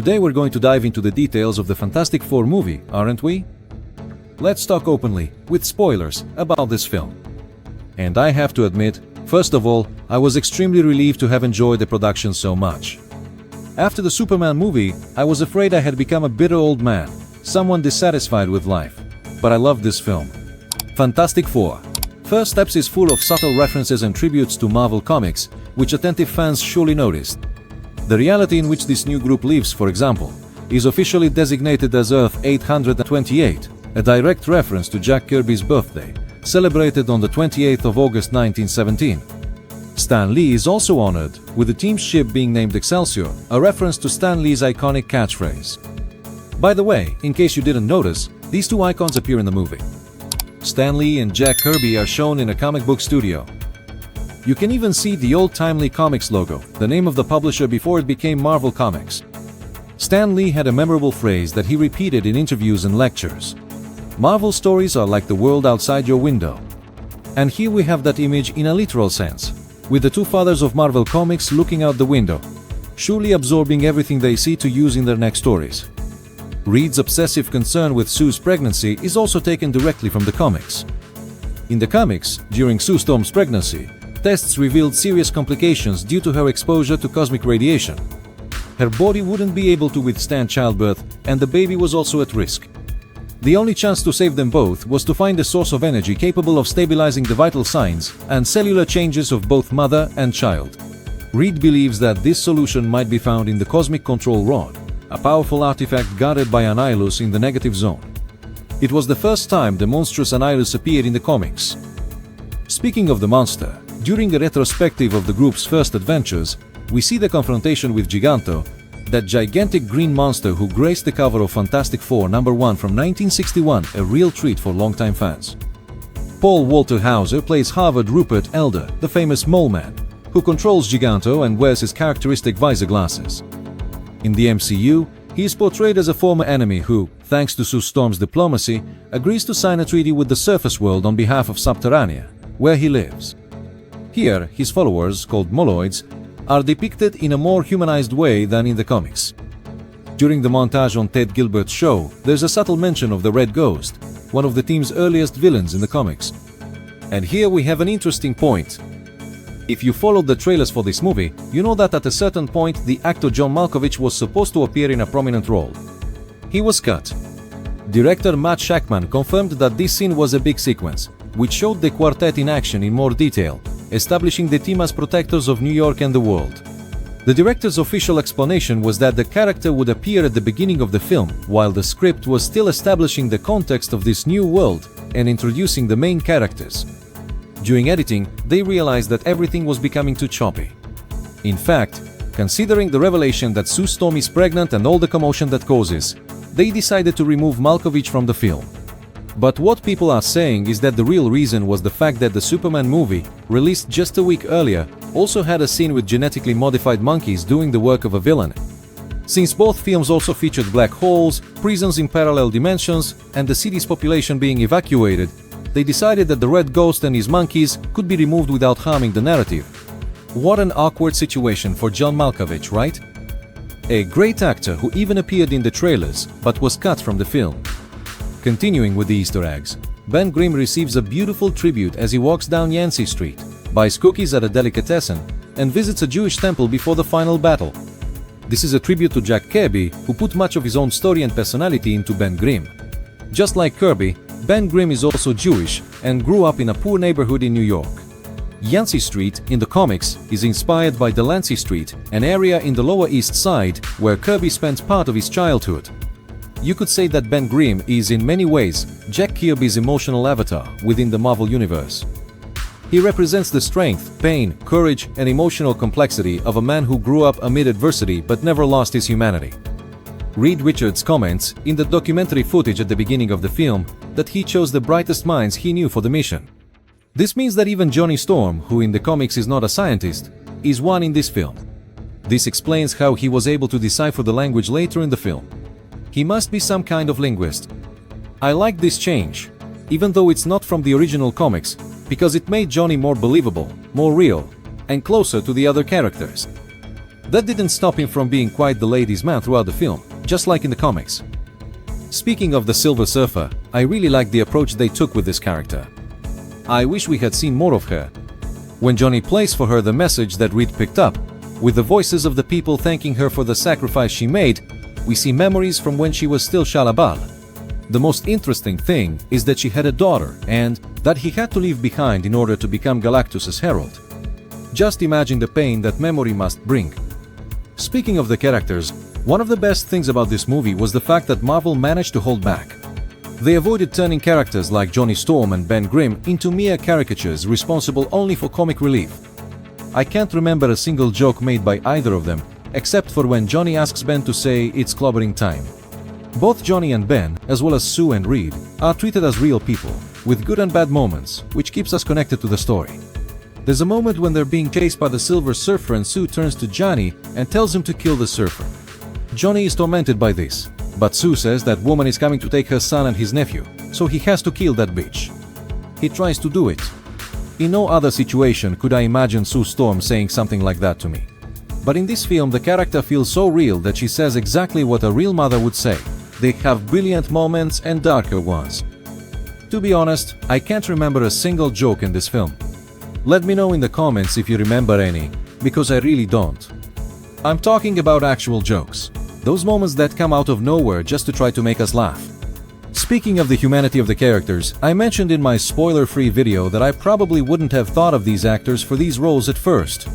today we're going to dive into the details of the Fantastic Four movie, aren't we? Let's talk openly, with spoilers, about this film. And I have to admit, first of all, I was extremely relieved to have enjoyed the production so much. After the Superman movie, I was afraid I had become a bitter old man, someone dissatisfied with life. But I loved this film. Fantastic Four. First Steps is full of subtle references and tributes to Marvel Comics, which attentive fans surely noticed. The reality in which this new group lives, for example, is officially designated as Earth 828, a direct reference to Jack Kirby's birthday, celebrated on the 28th of August 1917. Stan Lee is also honored, with the team's ship being named Excelsior, a reference to Stan Lee's iconic catchphrase. By the way, in case you didn't notice, these two icons appear in the movie. Stan Lee and Jack Kirby are shown in a comic book studio. You can even see the old Timely Comics logo, the name of the publisher before it became Marvel Comics. Stan Lee had a memorable phrase that he repeated in interviews and lectures. Marvel stories are like the world outside your window. And here we have that image in a literal sense, with the two fathers of Marvel Comics looking out the window, surely absorbing everything they see to use in their next stories. Reed's obsessive concern with Sue's pregnancy is also taken directly from the comics. In the comics, during Sue Storm's pregnancy, tests revealed serious complications due to her exposure to cosmic radiation. Her body wouldn't be able to withstand childbirth, and the baby was also at risk. The only chance to save them both was to find a source of energy capable of stabilizing the vital signs and cellular changes of both mother and child. Reed believes that this solution might be found in the Cosmic Control Rod, a powerful artifact guarded by Annihilus in the Negative Zone. It was the first time the monstrous Annihilus appeared in the comics. Speaking of the monster, during a retrospective of the group's first adventures, we see the confrontation with Giganto, that gigantic green monster who graced the cover of Fantastic Four #1 from 1961, a real treat for longtime fans. Paul Walter Hauser plays Harvard Rupert Elder, the famous mole man, who controls Giganto and wears his characteristic visor glasses. In the MCU, he is portrayed as a former enemy who, thanks to Sue Storm's diplomacy, agrees to sign a treaty with the surface world on behalf of Subterranea, where he lives. Here, his followers, called Moloids, are depicted in a more humanized way than in the comics. During the montage on Ted Gilbert's show, there's a subtle mention of the Red Ghost, one of the team's earliest villains in the comics. And here we have an interesting point. If you followed the trailers for this movie, you know that at a certain point the actor John Malkovich was supposed to appear in a prominent role. He was cut. Director Matt Shakman confirmed that this scene was a big sequence, which showed the quartet in action in more detail, establishing the team as protectors of New York and the world. The director's official explanation was that the character would appear at the beginning of the film, while the script was still establishing the context of this new world and introducing the main characters. During editing, they realized that everything was becoming too choppy. In fact, considering the revelation that Sue Storm is pregnant and all the commotion that causes, they decided to remove Malkovich from the film. But what people are saying is that the real reason was the fact that the Superman movie, released just a week earlier, also had a scene with genetically modified monkeys doing the work of a villain. Since both films also featured black holes, prisons in parallel dimensions, and the city's population being evacuated, they decided that the Red Ghost and his monkeys could be removed without harming the narrative. What an awkward situation for John Malkovich, right? A great actor who even appeared in the trailers, but was cut from the film. Continuing with the Easter eggs, Ben Grimm receives a beautiful tribute as he walks down Yancey Street, buys cookies at a delicatessen, and visits a Jewish temple before the final battle. This is a tribute to Jack Kirby, who put much of his own story and personality into Ben Grimm. Just like Kirby, Ben Grimm is also Jewish and grew up in a poor neighborhood in New York. Yancey Street, in the comics, is inspired by Delancey Street, an area in the Lower East Side where Kirby spent part of his childhood. You could say that Ben Grimm is in many ways Jack Kirby's emotional avatar within the Marvel Universe. He represents the strength, pain, courage, and emotional complexity of a man who grew up amid adversity but never lost his humanity. Reed Richards comments in the documentary footage at the beginning of the film that he chose the brightest minds he knew for the mission. This means that even Johnny Storm, who in the comics is not a scientist, is one in this film. This explains how he was able to decipher the language later in the film. He must be some kind of linguist. I like this change, even though it's not from the original comics, because it made Johnny more believable, more real, and closer to the other characters. that didn't stop him from being quite the ladies' man throughout the film, just like in the comics. Speaking of the Silver Surfer, I really like the approach they took with this character. I wish we had seen more of her. When Johnny plays for her the message that Reed picked up, with the voices of the people thanking her for the sacrifice she made, we see memories from when she was still Shalabal. The most interesting thing is that she had a daughter and that he had to leave behind in order to become Galactus's herald. Just imagine the pain that memory must bring. Speaking of the characters, one of the best things about this movie was the fact that Marvel managed to hold back. They avoided turning characters like Johnny Storm and Ben Grimm into mere caricatures responsible only for comic relief. I can't remember a single joke made by either of them, except for when Johnny asks Ben to say it's clobbering time. Both Johnny and Ben, as well as Sue and Reed, are treated as real people, with good and bad moments, which keeps us connected to the story. There's a moment when they're being chased by the Silver Surfer and Sue turns to Johnny and tells him to kill the surfer. Johnny is tormented by this, but Sue says that woman is coming to take her son and his nephew, so he has to kill that bitch. He tries to do it. In no other situation could I imagine Sue Storm saying something like that to me. But in this film the character feels so real that she says exactly what a real mother would say. They have brilliant moments and darker ones. To be honest, I can't remember a single joke in this film. Let me know in the comments if you remember any, because I really don't. I'm talking about actual jokes. Those moments that come out of nowhere just to try to make us laugh. Speaking of the humanity of the characters, I mentioned in my spoiler-free video that I probably wouldn't have thought of these actors for these roles at first.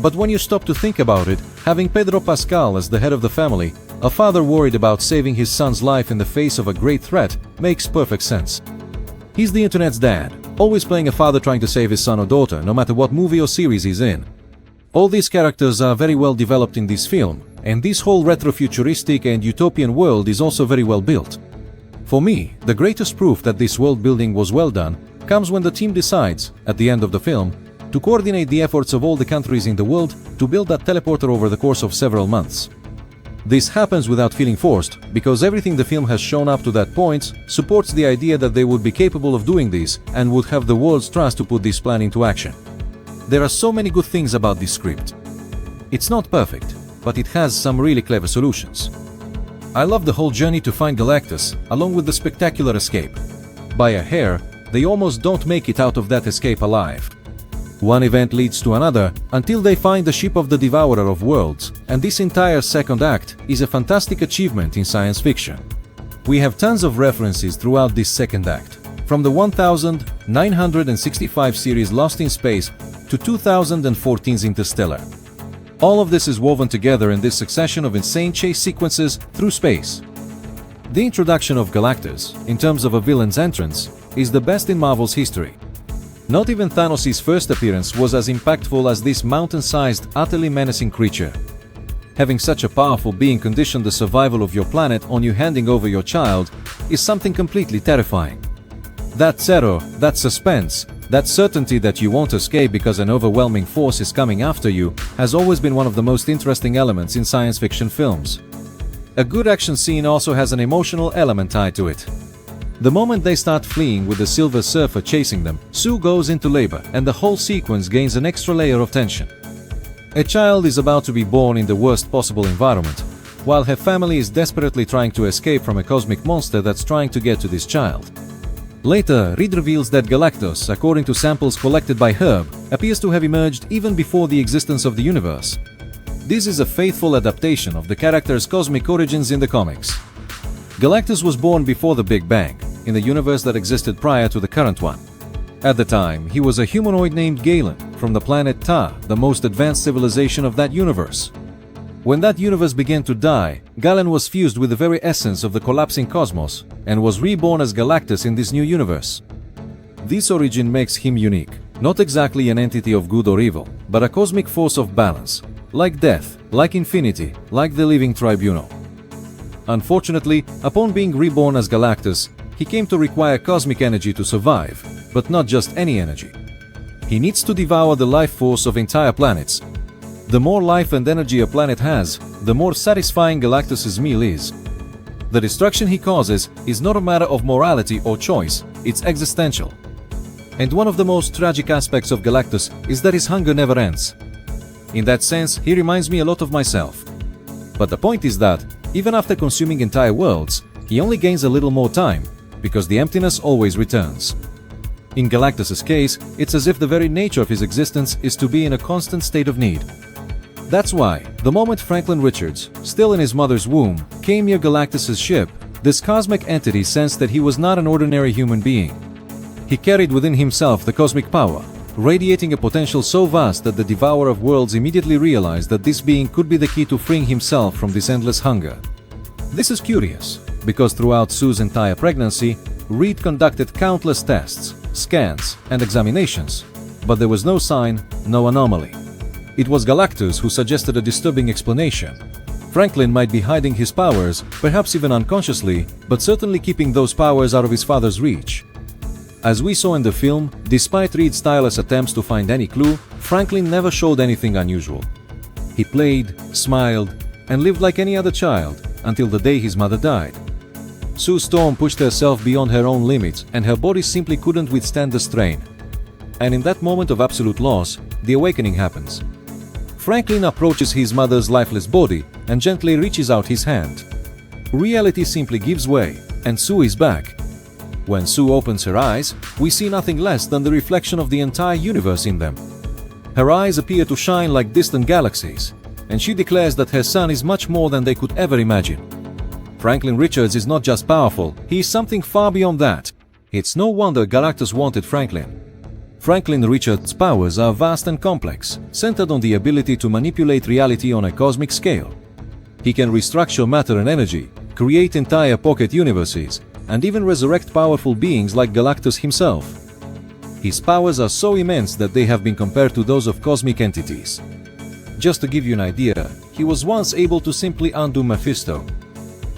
But when you stop to think about it, having Pedro Pascal as the head of the family, a father worried about saving his son's life in the face of a great threat, makes perfect sense. He's the internet's dad, always playing a father trying to save his son or daughter, no matter what movie or series he's in. All these characters are very well developed in this film, and this whole retrofuturistic and utopian world is also very well built. For me, the greatest proof that this world building was well done comes when the team decides, at the end of the film, to coordinate the efforts of all the countries in the world to build that teleporter over the course of several months. This happens without feeling forced, because everything the film has shown up to that point supports the idea that they would be capable of doing this and would have the world's trust to put this plan into action. There are so many good things about this script. It's not perfect, but it has some really clever solutions. I love the whole journey to find Galactus, along with the spectacular escape. By a hair, they almost don't make it out of that escape alive. One event leads to another until they find the ship of the Devourer of Worlds, and this entire second act is a fantastic achievement in science fiction. We have tons of references throughout this second act, from the 1965 series Lost in Space to 2014's Interstellar. All of this is woven together in this succession of insane chase sequences through space. The introduction of Galactus, in terms of a villain's entrance, is the best in Marvel's history. Not even Thanos' first appearance was as impactful as this mountain-sized, utterly menacing creature. Having such a powerful being condition the survival of your planet on you handing over your child is something completely terrifying. That terror, that suspense, that certainty that you won't escape because an overwhelming force is coming after you has always been one of the most interesting elements in science fiction films. A good action scene also has an emotional element tied to it. The moment they start fleeing with the Silver Surfer chasing them, Sue goes into labor and the whole sequence gains an extra layer of tension. A child is about to be born in the worst possible environment, while her family is desperately trying to escape from a cosmic monster that's trying to get to this child. Later, Reed reveals that Galactus, according to samples collected by Herb, appears to have emerged even before the existence of the universe. This is a faithful adaptation of the character's cosmic origins in the comics. Galactus was born before the Big Bang, in the universe that existed prior to the current one. At the time, he was a humanoid named Galen, from the planet Ta, the most advanced civilization of that universe. When that universe began to die, Galen was fused with the very essence of the collapsing cosmos and was reborn as Galactus in this new universe. This origin makes him unique, not exactly an entity of good or evil, but a cosmic force of balance, like death, like infinity, like the living tribunal. Unfortunately, upon being reborn as Galactus, he came to require cosmic energy to survive, but not just any energy. He needs to devour the life force of entire planets. The more life and energy a planet has, the more satisfying Galactus's meal is. The destruction he causes is not a matter of morality or choice, it's existential. And one of the most tragic aspects of Galactus is that his hunger never ends. In that sense, he reminds me a lot of myself. But the point is that, even after consuming entire worlds, he only gains a little more time, because the emptiness always returns. In Galactus's case, it's as if the very nature of his existence is to be in a constant state of need. That's why, the moment Franklin Richards, still in his mother's womb, came near Galactus's ship, this cosmic entity sensed that he was not an ordinary human being. He carried within himself the cosmic power, radiating a potential so vast that the devourer of worlds immediately realized that this being could be the key to freeing himself from this endless hunger. This is curious, because throughout Sue's entire pregnancy, Reed conducted countless tests, scans, and examinations, but there was no sign, no anomaly. It was Galactus who suggested a disturbing explanation. Franklin might be hiding his powers, perhaps even unconsciously, but certainly keeping those powers out of his father's reach. As we saw in the film, despite Reed's tireless attempts to find any clue, Franklin never showed anything unusual. He played, smiled, and lived like any other child, until the day his mother died. Sue Storm pushed herself beyond her own limits, and her body simply couldn't withstand the strain. And in that moment of absolute loss, the awakening happens. Franklin approaches his mother's lifeless body and gently reaches out his hand. Reality simply gives way, and Sue is back. When Sue opens her eyes, we see nothing less than the reflection of the entire universe in them. Her eyes appear to shine like distant galaxies, and she declares that her son is much more than they could ever imagine. Franklin Richards is not just powerful, he is something far beyond that. It's no wonder Galactus wanted Franklin. Franklin Richards' powers are vast and complex, centered on the ability to manipulate reality on a cosmic scale. He can restructure matter and energy, create entire pocket universes, and even resurrect powerful beings like Galactus himself. His powers are so immense that they have been compared to those of cosmic entities. Just to give you an idea, he was once able to simply undo Mephisto.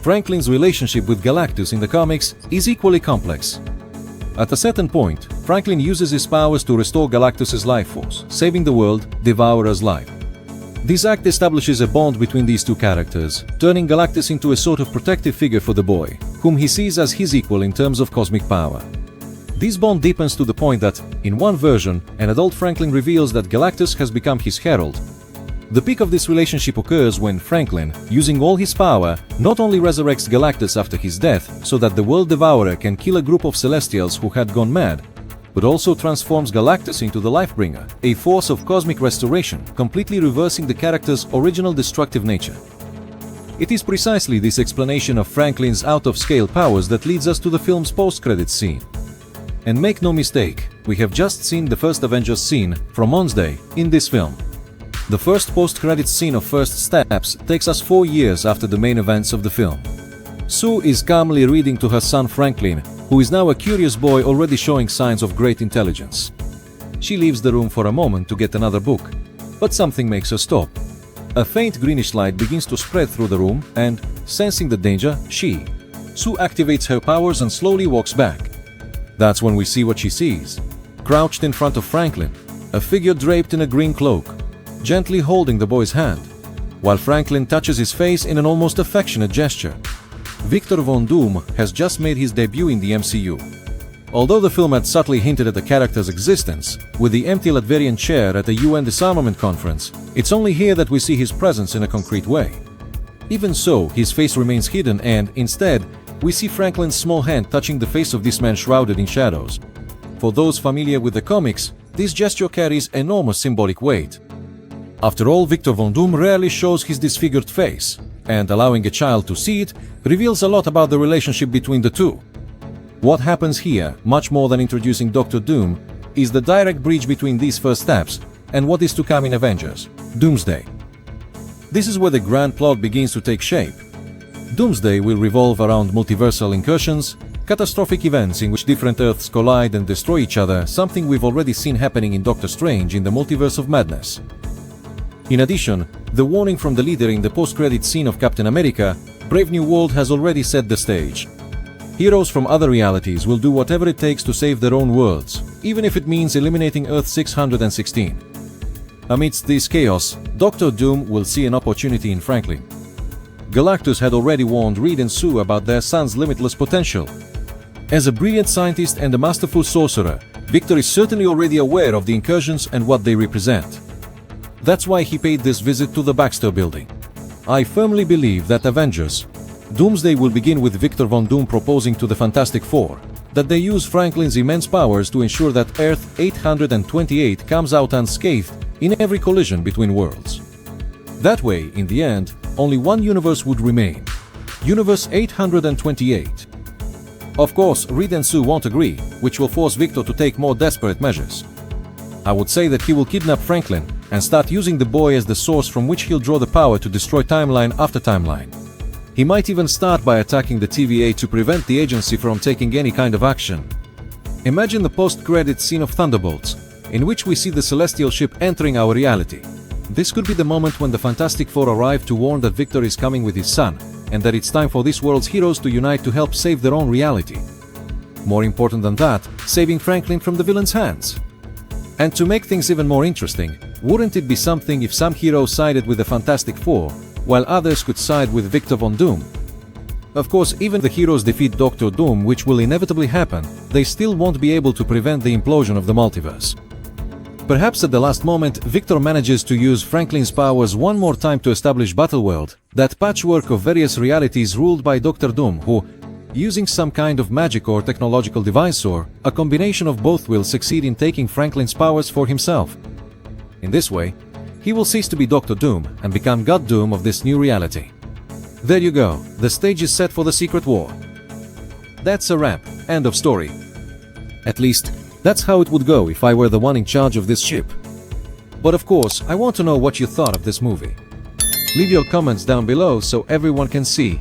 Franklin's relationship with Galactus in the comics is equally complex. At a certain point, Franklin uses his powers to restore Galactus's life force, saving the world, Devourer's life. This act establishes a bond between these two characters, turning Galactus into a sort of protective figure for the boy, whom he sees as his equal in terms of cosmic power. This bond deepens to the point that, in one version, an adult Franklin reveals that Galactus has become his herald. The peak of this relationship occurs when Franklin, using all his power, not only resurrects Galactus after his death so that the World Devourer can kill a group of Celestials who had gone mad, but also transforms Galactus into the Lifebringer, a force of cosmic restoration, completely reversing the character's original destructive nature. It is precisely this explanation of Franklin's out-of-scale powers that leads us to the film's post-credits scene. And make no mistake, we have just seen the first Avengers scene from Doomsday in this film. The first post-credits scene of First Steps takes us 4 years after the main events of the film. Sue is calmly reading to her son Franklin, who is now a curious boy already showing signs of great intelligence. She leaves the room for a moment to get another book, but something makes her stop. A faint greenish light begins to spread through the room and, sensing the danger, Sue activates her powers and slowly walks back. That's when we see what she sees. Crouched in front of Franklin, a figure draped in a green cloak, gently holding the boy's hand, while Franklin touches his face in an almost affectionate gesture. Victor Von Doom has just made his debut in the MCU. Although the film had subtly hinted at the character's existence, with the empty Latverian chair at the UN disarmament conference, it's only here that we see his presence in a concrete way. Even so, his face remains hidden and, instead, we see Franklin's small hand touching the face of this man shrouded in shadows. For those familiar with the comics, this gesture carries enormous symbolic weight. After all, Victor Von Doom rarely shows his disfigured face, and allowing a child to see it reveals a lot about the relationship between the two. What happens here, much more than introducing Dr. Doom, is the direct bridge between these first steps and what is to come in Avengers, Doomsday. This is where the grand plot begins to take shape. Doomsday will revolve around multiversal incursions, catastrophic events in which different Earths collide and destroy each other, something we've already seen happening in Doctor Strange in the Multiverse of Madness. In addition, the warning from the leader in the post-credit scene of Captain America, Brave New World, has already set the stage. Heroes from other realities will do whatever it takes to save their own worlds, even if it means eliminating Earth 616. Amidst this chaos, Dr. Doom will see an opportunity in Franklin. Galactus had already warned Reed and Sue about their son's limitless potential. As a brilliant scientist and a masterful sorcerer, Victor is certainly already aware of the incursions and what they represent. That's why he paid this visit to the Baxter building. I firmly believe that Avengers Doomsday will begin with Victor Von Doom proposing to the Fantastic Four that they use Franklin's immense powers to ensure that Earth 828 comes out unscathed in every collision between worlds. That way, in the end, only one universe would remain, Universe 828. Of course, Reed and Sue won't agree, which will force Victor to take more desperate measures. I would say that he will kidnap Franklin and start using the boy as the source from which he'll draw the power to destroy timeline after timeline. He might even start by attacking the TVA to prevent the agency from taking any kind of action. Imagine the post-credits scene of Thunderbolts, in which we see the celestial ship entering our reality. This could be the moment when the Fantastic Four arrive to warn that Victor is coming with his son, and that it's time for this world's heroes to unite to help save their own reality. More important than that, saving Franklin from the villain's hands. And to make things even more interesting, wouldn't it be something if some heroes sided with the Fantastic Four, while others could side with Victor Von Doom? Of course, even the heroes defeat Dr. Doom, which will inevitably happen, they still won't be able to prevent the implosion of the multiverse. Perhaps at the last moment, Victor manages to use Franklin's powers one more time to establish Battleworld, that patchwork of various realities ruled by Dr. Doom, who, using some kind of magic or technological device or a combination of both, will succeed in taking Franklin's powers for himself. In this way, he will cease to be Dr. Doom and become God Doom of this new reality. There you go, the stage is set for the Secret War. That's a wrap, end of story. At least, that's how it would go if I were the one in charge of this ship. But of course, I want to know what you thought of this movie. Leave your comments down below so everyone can see